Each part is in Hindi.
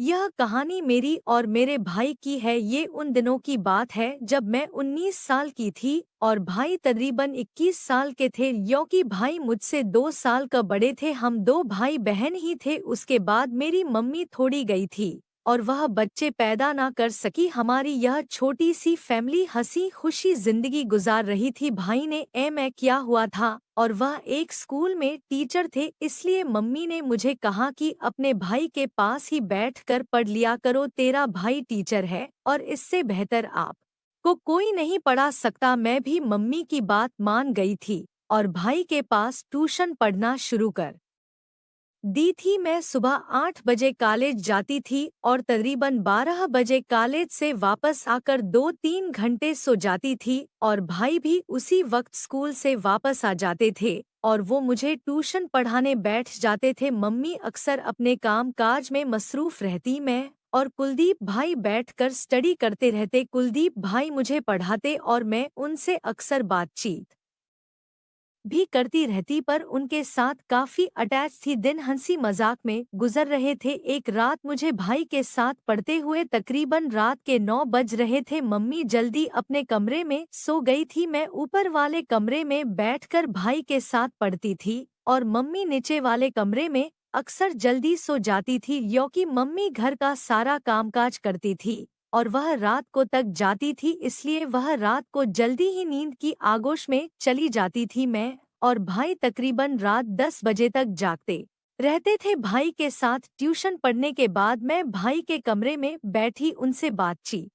यह कहानी मेरी और मेरे भाई की है। ये उन दिनों की बात है जब मैं 19 साल की थी और भाई तकरीबन 21 साल के थे, क्योंकि भाई मुझसे 2 साल का बड़े थे। हम दो भाई बहन ही थे। उसके बाद मेरी मम्मी थोड़ी गई थी और वह बच्चे पैदा ना कर सकी। हमारी यह छोटी सी फैमिली हंसी खुशी जिंदगी गुजार रही थी। भाई ने एमए किया हुआ था और वह एक स्कूल में टीचर थे, इसलिए मम्मी ने मुझे कहा कि अपने भाई के पास ही बैठकर पढ़ लिया करो। तेरा भाई टीचर है और इससे बेहतर आप को कोई नहीं पढ़ा सकता। मैं भी मम्मी की बात मान गई थी और भाई के पास ट्यूशन पढ़ना शुरू कर दी थी। मैं सुबह 8 बजे कॉलेज जाती थी और तकरीबन 12 बजे कॉलेज से वापस आकर 2-3 घंटे सो जाती थी और भाई भी उसी वक्त स्कूल से वापस आ जाते थे और वो मुझे ट्यूशन पढ़ाने बैठ जाते थे। मम्मी अक्सर अपने काम काज में मसरूफ रहती। मैं और कुलदीप भाई बैठकर स्टडी करते रहते। कुलदीप भाई मुझे पढ़ाते और मैं उनसे अक्सर बातचीत भी करती रहती, पर उनके साथ काफी अटैच थी। दिन हंसी मजाक में गुजर रहे थे। एक रात मुझे भाई के साथ पढ़ते हुए तकरीबन रात के 9 बज रहे थे। मम्मी जल्दी अपने कमरे में सो गई थी। मैं ऊपर वाले कमरे में बैठकर भाई के साथ पढ़ती थी और मम्मी नीचे वाले कमरे में अक्सर जल्दी सो जाती थी, क्योंकि मम्मी घर का सारा कामकाज करती थी और वह रात को तक जाती थी, इसलिए वह रात को जल्दी ही नींद की आगोश में चली जाती थी। मैं और भाई तकरीबन रात 10 बजे तक जागते रहते थे। भाई के साथ ट्यूशन पढ़ने के बाद मैं भाई के कमरे में बैठी उनसे बातचीत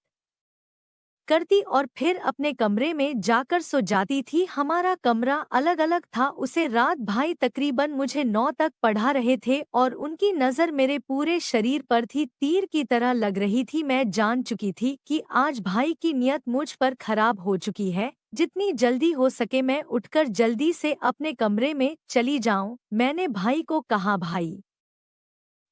करती और फिर अपने कमरे में जाकर सो जाती थी। हमारा कमरा अलग अलग था। उसे रात भाई तकरीबन मुझे 9 तक पढ़ा रहे थे और उनकी नज़र मेरे पूरे शरीर पर थी, तीर की तरह लग रही थी। मैं जान चुकी थी कि आज भाई की नीयत मुझ पर खराब हो चुकी है। जितनी जल्दी हो सके मैं उठकर जल्दी से अपने कमरे में चली जाऊं। मैंने भाई को कहा, भाई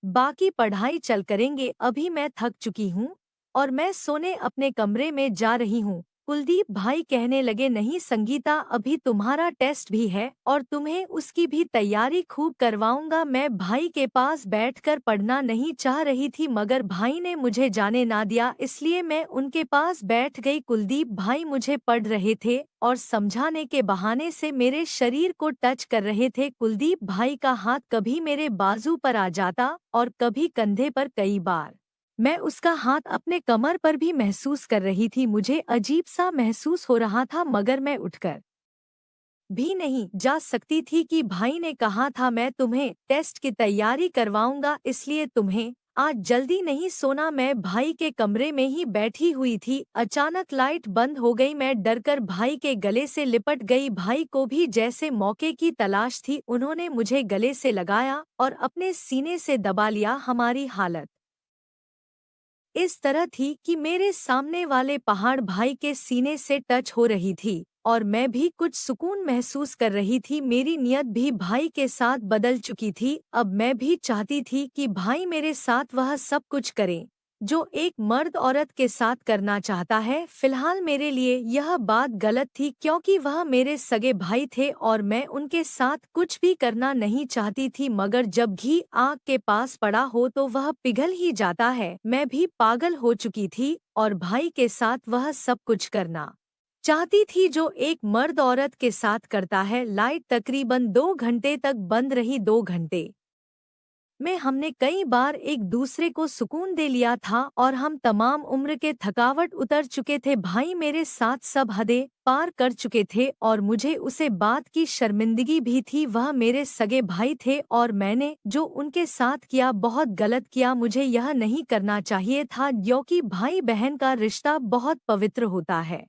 बाकी पढ़ाई चल करेंगे, अभी मैं थक चुकी हूँ और मैं सोने अपने कमरे में जा रही हूँ। कुलदीप भाई कहने लगे, नहीं संगीता, अभी तुम्हारा टेस्ट भी है और तुम्हें उसकी भी तैयारी खूब करवाऊंगा। मैं भाई के पास बैठकर पढ़ना नहीं चाह रही थी, मगर भाई ने मुझे जाने ना दिया, इसलिए मैं उनके पास बैठ गई। कुलदीप भाई मुझे पढ़ रहे थे और समझाने के बहाने से मेरे शरीर को टच कर रहे थे। कुलदीप भाई का हाथ कभी मेरे बाजू पर आ जाता और कभी कंधे पर। कई बार मैं उसका हाथ अपने कमर पर भी महसूस कर रही थी। मुझे अजीब सा महसूस हो रहा था, मगर मैं उठकर भी नहीं जा सकती थी कि भाई ने कहा था मैं तुम्हें टेस्ट की तैयारी करवाऊंगा, इसलिए तुम्हें आज जल्दी नहीं सोना। मैं भाई के कमरे में ही बैठी हुई थी। अचानक लाइट बंद हो गई। मैं डरकर भाई के गले से लिपट गई। भाई को भी जैसे मौके की तलाश थी। उन्होंने मुझे गले से लगाया और अपने सीने से दबा लिया। हमारी हालत इस तरह थी कि मेरे सामने वाले पहाड़ भाई के सीने से टच हो रही थी और मैं भी कुछ सुकून महसूस कर रही थी। मेरी नीयत भी भाई के साथ बदल चुकी थी। अब मैं भी चाहती थी कि भाई मेरे साथ वह सब कुछ करे जो एक मर्द औरत के साथ करना चाहता है। फिलहाल मेरे लिए यह बात गलत थी, क्योंकि वह मेरे सगे भाई थे और मैं उनके साथ कुछ भी करना नहीं चाहती थी। मगर जब घी आग के पास पड़ा हो तो वह पिघल ही जाता है। मैं भी पागल हो चुकी थी और भाई के साथ वह सब कुछ करना चाहती थी जो एक मर्द औरत के साथ करता है। लाइट तकरीबन 2 घंटे तक बंद रही। 2 घंटे में हमने कई बार एक दूसरे को सुकून दे लिया था और हम तमाम उम्र के थकावट उतर चुके थे। भाई मेरे साथ सब हदें पार कर चुके थे और मुझे उसे बात की शर्मिंदगी भी थी। वह मेरे सगे भाई थे और मैंने जो उनके साथ किया बहुत गलत किया। मुझे यह नहीं करना चाहिए था, क्योंकि भाई बहन का रिश्ता बहुत पवित्र होता है।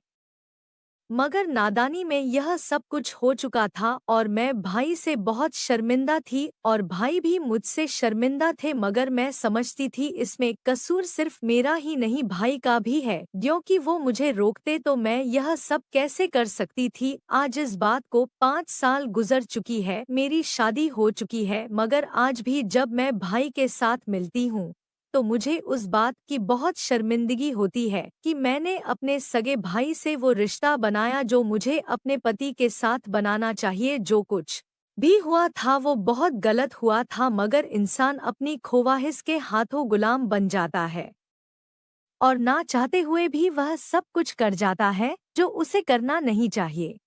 मगर नादानी में यह सब कुछ हो चुका था और मैं भाई से बहुत शर्मिंदा थी और भाई भी मुझसे शर्मिंदा थे। मगर मैं समझती थी इसमें कसूर सिर्फ मेरा ही नहीं, भाई का भी है, क्योंकि वो मुझे रोकते तो मैं यह सब कैसे कर सकती थी। आज इस बात को 5 साल गुजर चुकी है, मेरी शादी हो चुकी है, मगर आज भी जब मैं भाई के साथ मिलती हूँ तो मुझे उस बात की बहुत शर्मिंदगी होती है कि मैंने अपने सगे भाई से वो रिश्ता बनाया जो मुझे अपने पति के साथ बनाना चाहिए। जो कुछ भी हुआ था वो बहुत गलत हुआ था, मगर इंसान अपनी ख्वाहिश के हाथों गुलाम बन जाता है और ना चाहते हुए भी वह सब कुछ कर जाता है जो उसे करना नहीं चाहिए।